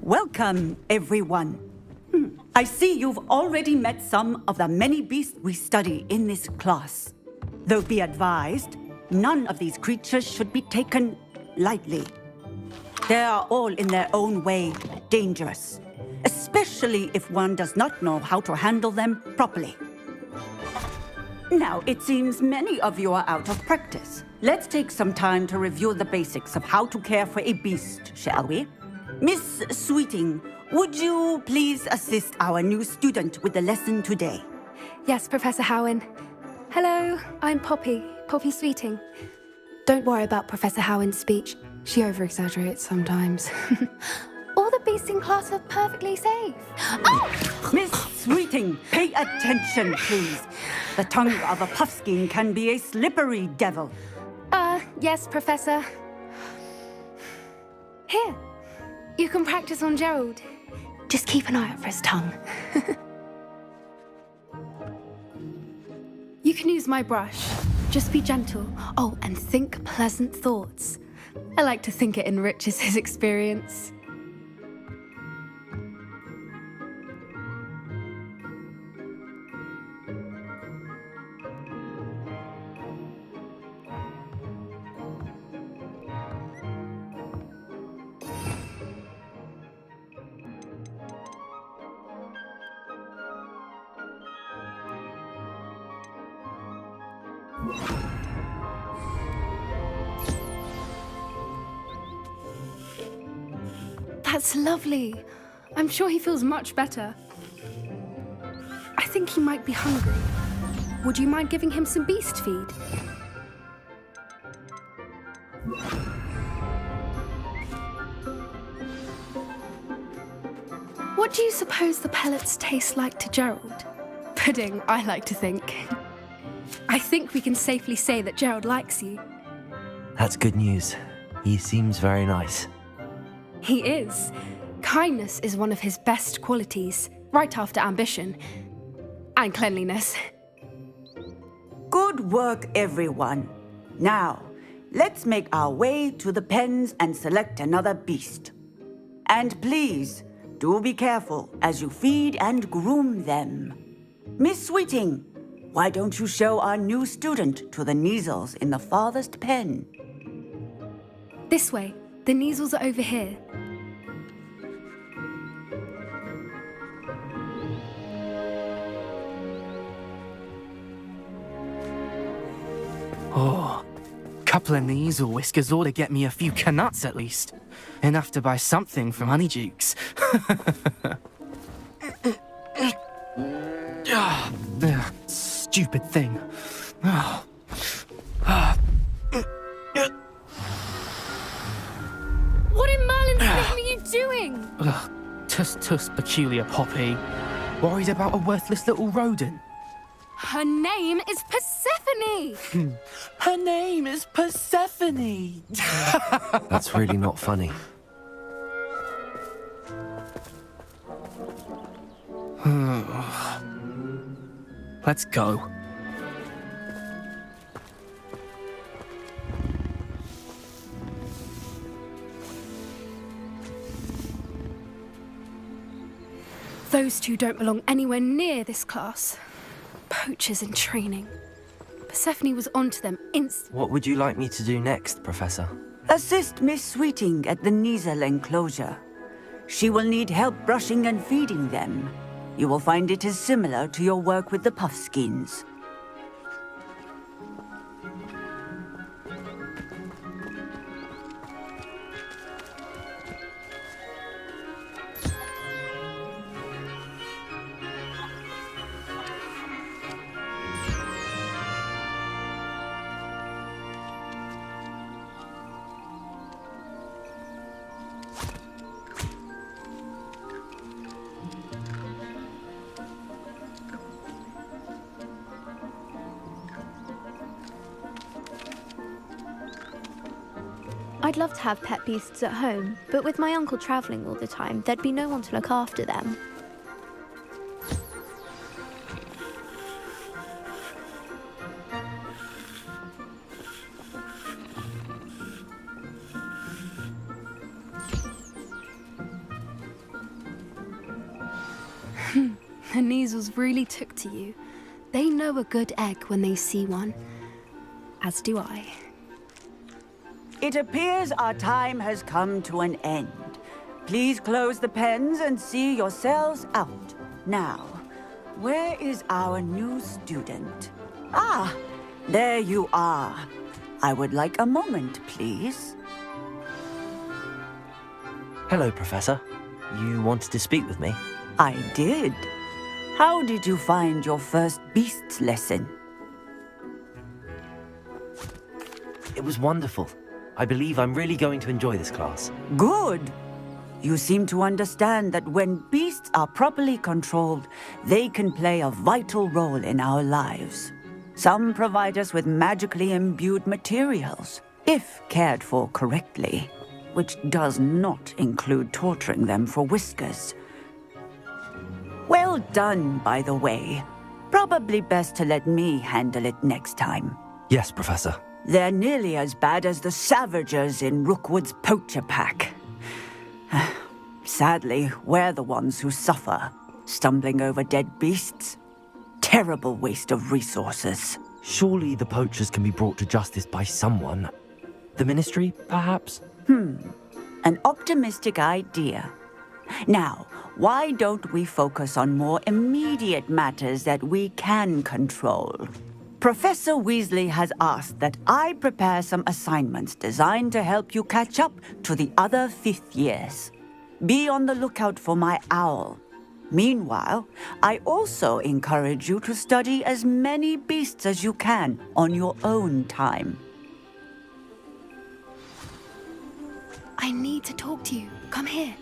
Welcome, everyone. I see you've already met some of the many beasts we study in this class. Though be advised, none of these creatures should be taken lightly. They are all in their own way dangerous, especially if one does not know how to handle them properly. Now, it seems many of you are out of practice. Let's take some time to review the basics of how to care for a beast, shall we? Miss Sweeting, would you please assist our new student with the lesson today? Yes, Professor Howen. Hello, I'm Poppy Sweeting. Don't worry about Professor Howen's speech. She over-exaggerates sometimes. All the beasts in class are perfectly safe. Oh! Miss Sweeting, pay attention, please. The tongue of a puffskein can be a slippery devil. Yes, Professor. Here, you can practice on Gerald. Just keep an eye out for his tongue. You can use my brush. Just be gentle. Oh, and think pleasant thoughts. I like to think it enriches his experience. That's lovely. I'm sure he feels much better. I think he might be hungry. Would you mind giving him some beast feed? What do you suppose the pellets taste like to Gerald? Pudding, I like to think. I think we can safely say that Gerald likes you. That's good news. He seems very nice. He is. Kindness is one of his best qualities, right after ambition. And cleanliness. Good work, everyone. Now, let's make our way to the pens and select another beast. And please, do be careful as you feed and groom them. Miss Sweeting, why don't you show our new student to the Kneazles in the farthest pen? This way. The Kneazles are over here. Oh, couple of Kneazle whiskers ought to get me a few canuts at least. Enough to buy something from Honeydukes. Stupid thing. What in Merlin's name are you doing? Tuss, peculiar Poppy. Worried about a worthless little rodent. Her name is Persephone! Her name is Persephone! That's really not funny. Let's go. Those two don't belong anywhere near this class. Poachers in training. Persephone was onto them instantly. What would you like me to do next, Professor? Assist Miss Sweeting at the Kneazle enclosure. She will need help brushing and feeding them. You will find it is similar to your work with the puffskins. I'd love to have pet beasts at home, but with my uncle travelling all the time, there'd be no one to look after them. The Neasels really took to you. They know a good egg when they see one. As do I. It appears our time has come to an end. Please close the pens and see yourselves out. Now, where is our new student? Ah, there you are. I would like a moment, please. Hello, Professor. You wanted to speak with me? I did. How did you find your first beasts lesson? It was wonderful. I believe I'm really going to enjoy this class. Good. You seem to understand that when beasts are properly controlled, they can play a vital role in our lives. Some provide us with magically imbued materials, if cared for correctly, which does not include torturing them for whiskers. Well done, by the way. Probably best to let me handle it next time. Yes, Professor. They're nearly as bad as the Savagers in Rookwood's poacher pack. Sadly, we're the ones who suffer, stumbling over dead beasts. Terrible waste of resources. Surely the poachers can be brought to justice by someone. The Ministry, perhaps? An optimistic idea. Now, why don't we focus on more immediate matters that we can control? Professor Weasley has asked that I prepare some assignments designed to help you catch up to the other fifth years. Be on the lookout for my owl. Meanwhile, I also encourage you to study as many beasts as you can on your own time. I need to talk to you. Come here.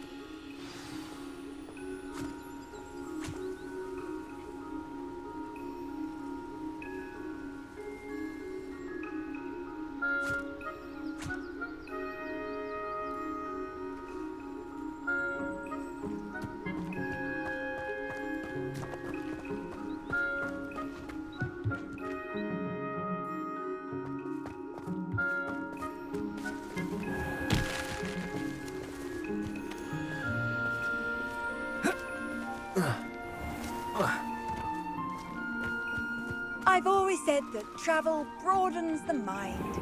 I've always said that travel broadens the mind.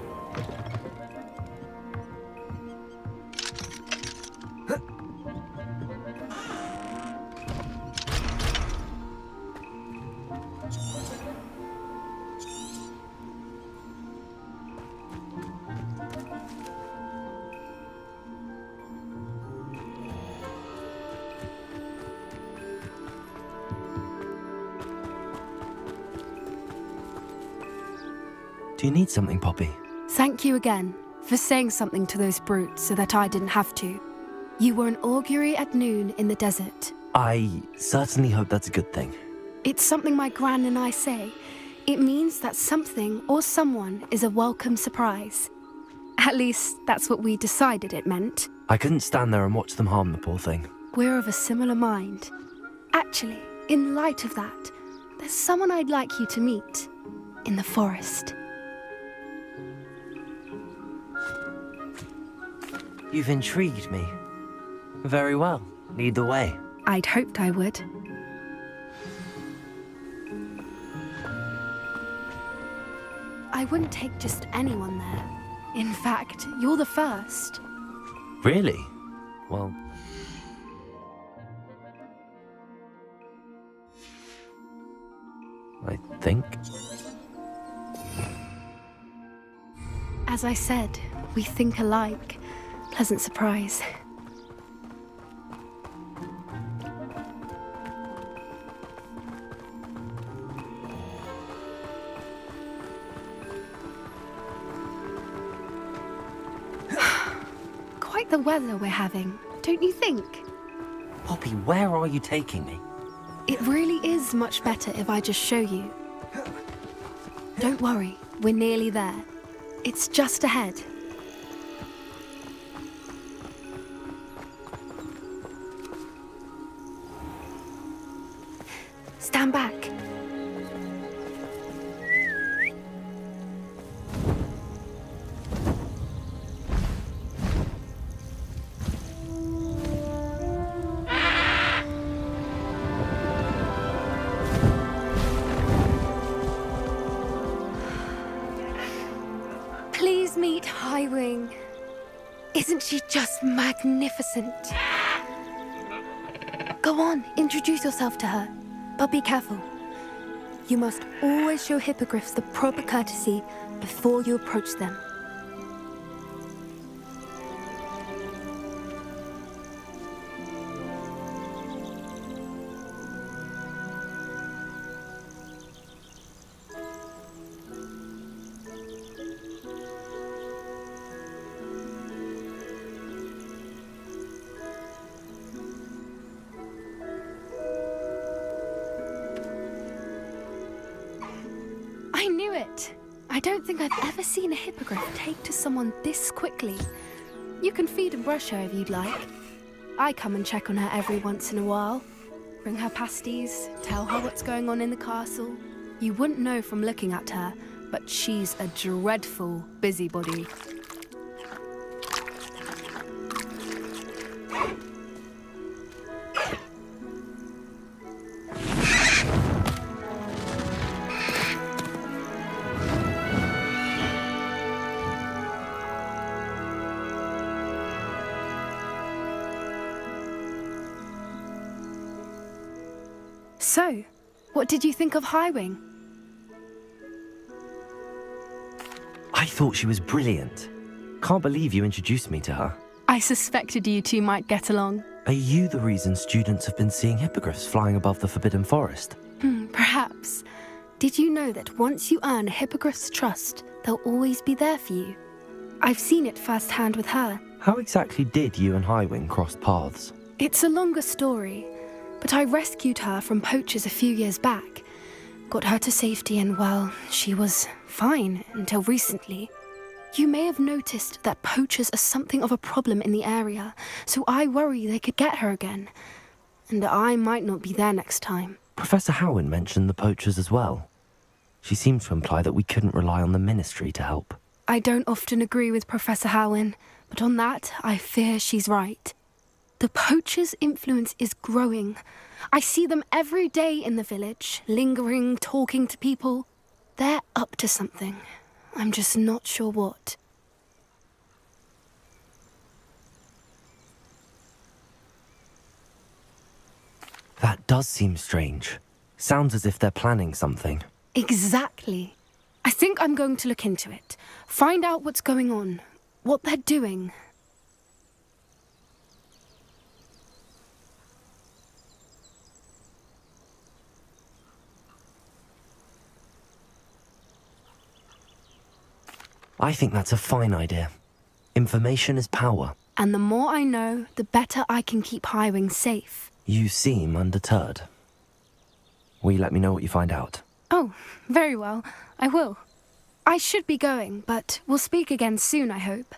Do you need something, Poppy? Thank you again for saying something to those brutes so that I didn't have to. You were an augury at noon in the desert. I certainly hope that's a good thing. It's something my gran and I say. It means that something or someone is a welcome surprise. At least, that's what we decided it meant. I couldn't stand there and watch them harm the poor thing. We're of a similar mind. Actually, in light of that, there's someone I'd like you to meet. In the forest. You've intrigued me. Very well. Lead the way. I'd hoped I would. I wouldn't take just anyone there. In fact, you're the first. Really? Well... I think... As I said, we think alike. Pleasant surprise. Quite the weather we're having, don't you think? Poppy, where are you taking me? It really is much better if I just show you. Don't worry, we're nearly there. It's just ahead. stand back. Please meet Highwing. Isn't she just magnificent? Go on, introduce yourself to her. But be careful. You must always show hippogriffs the proper courtesy before you approach them. I knew it! I don't think I've ever seen a hippogriff take to someone this quickly. You can feed and brush her if you'd like. I come and check on her every once in a while. Bring her pasties, tell her what's going on in the castle. You wouldn't know from looking at her, but she's a dreadful busybody. So, what did you think of Highwing? I thought she was brilliant. Can't believe you introduced me to her. I suspected you two might get along. Are you the reason students have been seeing hippogriffs flying above the Forbidden Forest? Perhaps. Did you know that once you earn a hippogriff's trust, they'll always be there for you? I've seen it firsthand with her. How exactly did you and Highwing cross paths? It's a longer story, but I rescued her from poachers a few years back. Got her to safety and, well, she was fine until recently. You may have noticed that poachers are something of a problem in the area, so I worry they could get her again. And I might not be there next time. Professor Howin mentioned the poachers as well. She seemed to imply that we couldn't rely on the Ministry to help. I don't often agree with Professor Howin, but on that, I fear she's right. The poachers' influence is growing. I see them every day in the village, lingering, talking to people. They're up to something. I'm just not sure what. That does seem strange. Sounds as if they're planning something. Exactly. I think I'm going to look into it. Find out what's going on, what they're doing. I think that's a fine idea. Information is power. And the more I know, the better I can keep Highwing safe. You seem undeterred. Will you let me know what you find out? Oh, very well. I will. I should be going, but we'll speak again soon, I hope.